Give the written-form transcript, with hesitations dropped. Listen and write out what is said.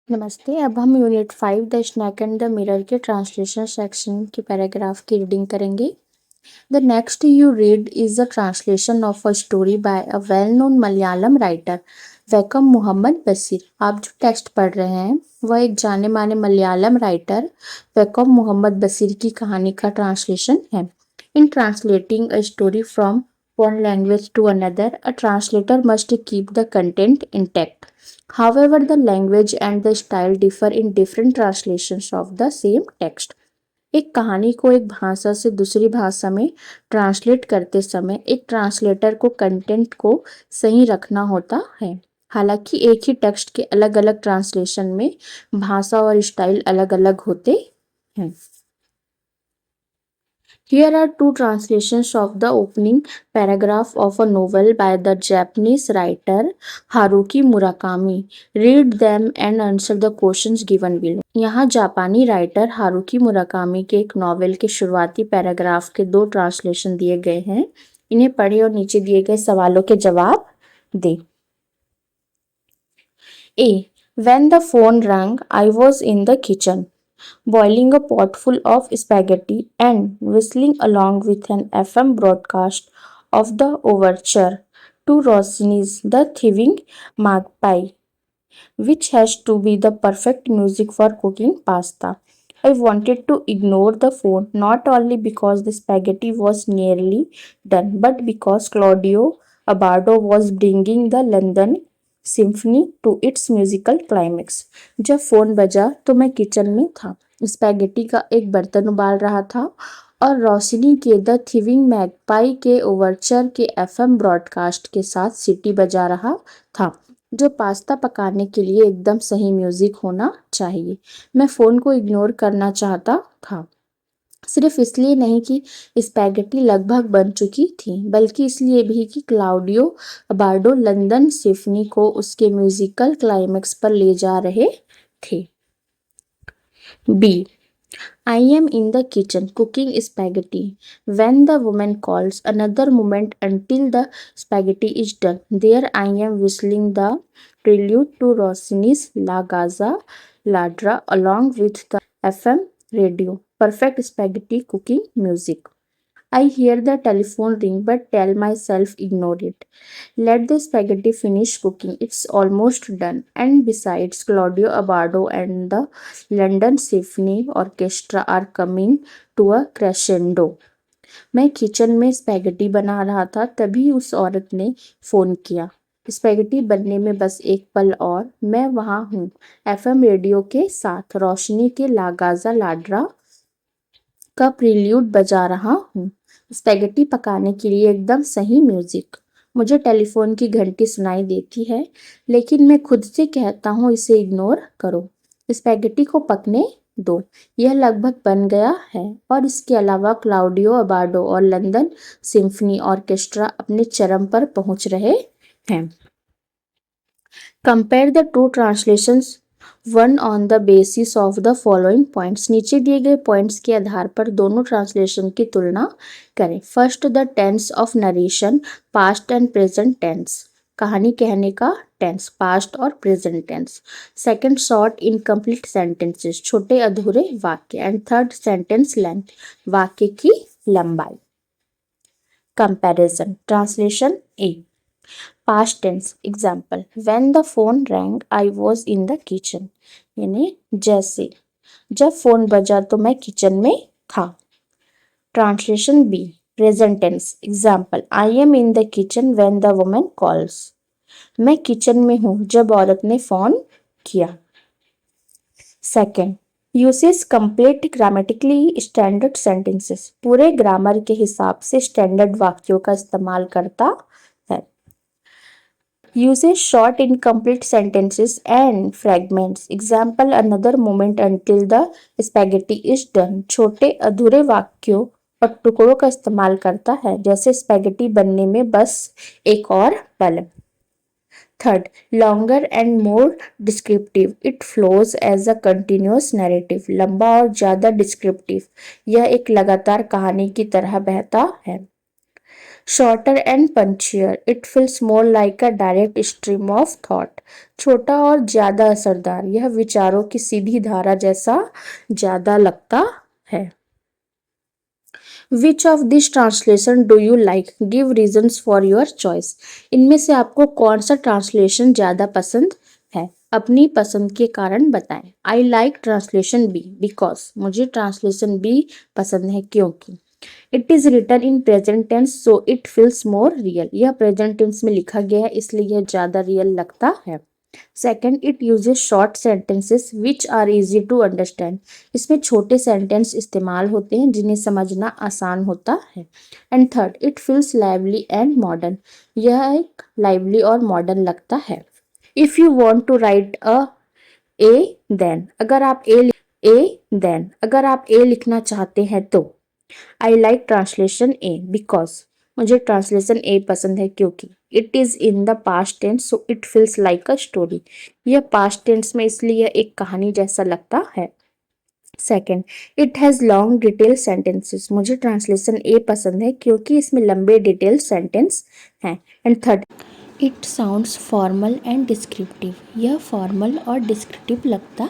नमस्ते। अब हम unit 5 the snake and the mirror के ट्रांसलेशन सेक्शन के पैराग्राफ की रीडिंग करेंगे। The next you read is the translation of a story by a well known Malayalam writer Vaikom Muhammad Basheer. आप जो टेक्स्ट पढ़ रहे हैं वह एक जाने माने मलयालम राइटर वैकम मोहम्मद बशीर की कहानी का ट्रांसलेशन है। In translating a story from one language to another, a translator must keep the content intact. However, the language and the style differ in different translations of the same text. एक कहानी को एक भाषा से दूसरी भाषा में ट्रांसलेट करते समय एक ट्रांसलेटर को कंटेंट को सही रखना होता है। हालांकि एक ही टेक्स्ट के अलग अलग ट्रांसलेशन में भाषा और स्टाइल अलग अलग होते हैं। Here are two translations of the opening paragraph of a novel by the Japanese writer Haruki Murakami. Read them and answer the questions given below. यहाँ जापानी राइटर हारुकी मुराकामी के एक नॉवेल के शुरुआती पैराग्राफ के दो ट्रांसलेशन दिए गए हैं। इन्हें पढ़े और नीचे दिए गए सवालों के जवाब दें। A. When the phone rang, I was in the kitchen, boiling a pot full of spaghetti and whistling along with an FM broadcast of the overture to Rossini's The Thieving Magpie, which has to be the perfect music for cooking pasta. I wanted to ignore the phone not only because the spaghetti was nearly done, but because Claudio Abbado was bringing the London symphony to its musical climax. जब phone बजा तो मैं kitchen में था, spaghetti का एक बर्तन उबाल रहा था और रोशनी के द थिविंग मैगपाई के ओवरचर के एफएम ब्रॉडकास्ट के साथ सीटी बजा रहा था, जो पास्ता पकाने के लिए एकदम सही म्यूजिक होना चाहिए। मैं फ़ोन को इग्नोर करना चाहता था, सिर्फ इसलिए नहीं कि स्पैगेटी लगभग बन चुकी थी, बल्कि इसलिए भी कि क्लाउडियो अबार्डो लंदन सिम्फनी को उसके म्यूजिकल क्लाइमेक्स पर ले जा रहे थे। B. I am in the kitchen cooking spaghetti. When the woman calls, another moment until the spaghetti is done. There I am whistling the prelude to Rossini's La Gazza Ladra along with the FM radio. Perfect spaghetti cooking music. I hear the telephone ring but tell myself ignore it. Let the spaghetti finish cooking. It's almost done. And besides, Claudio Abbado and the London Symphony Orchestra are coming to a crescendo. मैं kitchen में spaghetti बना रहा था, तभी उस औरत ने phone किया। स्पैगेटी बनने में बस एक पल और मैं वहाँ हूँ, एफएम रेडियो के साथ रोशनी के लागाजा लाड्रा का प्रील्यूड बजा रहा हूँ। स्पैगेटी पकाने के लिए एकदम सही म्यूजिक। मुझे टेलीफोन की घंटी सुनाई देती है, लेकिन मैं खुद से कहता हूँ इसे इग्नोर करो, स्पैगेटी को पकने दो, यह लगभग बन गया है। और इसके अलावा क्लाउडियो अबाडो और लंदन सिम्फनी ऑर्केस्ट्रा अपने चरम पर पहुंच रहे हैं। Compare the two translations one on the basis of the following points. नीचे दिए गए पॉइंट्स के आधार पर दोनों ट्रांसलेशन की तुलना करें। First, the tense of narration, past and present tense, कहानी कहने का टेंस, पास्ट और present tense. Second, short incomplete sentences, छोटे अधूरे वाक्य। एंड थर्ड, सेंटेंस लेंथ, वाक्य की लंबाई। Comparison. Translation A, past tense example, when the phone rang I was in the kitchen, यानी जैसे जब फोन बजा तो मैं किचन में था। Translation B, present tense example, I am in the kitchen when the woman calls, मैं kitchen में हूँ जब औरत ने फोन किया। Second, uses complete grammatically standard sentences, पूरे ग्रामर के हिसाब से स्टैंडर्ड वाक्यों का इस्तेमाल करता है। Uses short incomplete sentences and fragments. Example, another moment until the spaghetti is done. छोटे अधूरे वाक्यों और टुकड़ों का इस्तेमाल करता है, जैसे स्पैगेटी बनने में बस एक और पल। Third, longer and more descriptive. It flows as a continuous narrative. लंबा और ज़्यादा डिस्क्रिप्टिव, यह एक लगातार कहानी की तरह बहता है। Shorter and punchier, it feels more like a direct stream of thought. छोटा और ज्यादा असरदार, यह विचारों की सीधी धारा जैसा ज्यादा लगता है। Which of this translation do you like, give reasons for your choice. इनमें से आपको कौन सा ट्रांसलेशन ज़्यादा पसंद है, अपनी पसंद के कारण बताएं। I like translation B because, मुझे ट्रांसलेशन बी पसंद है क्योंकि। It is written in present tense so it feels more real, यह प्रेजेंट टेंस में लिखा गया है इसलिए यह ज़्यादा रियल लगता है। Second, it uses short sentences which are easy to understand, इसमें छोटे सेंटेंस इस्तेमाल होते हैं जिन्हें समझना आसान होता है। And third, it feels lively and modern, यह एक लाइवली और मॉडर्न लगता है। If you want to write A then, अगर आप ए लिखना चाहते हैं तो। I like translation A because, मुझे ट्रांसलेशन ए पसंद है क्योंकि। It is in the past tense so it feels like a story, यह पास्ट टेंस में इसलिए एक कहानी जैसा लगता है। Second, it has long detail sentences, मुझे ट्रांसलेशन ए पसंद है क्योंकि इसमें लंबे डिटेल सेंटेंस हैं। And third, it sounds formal and descriptive, यह फॉर्मल और डिस्क्रिप्टिव लगता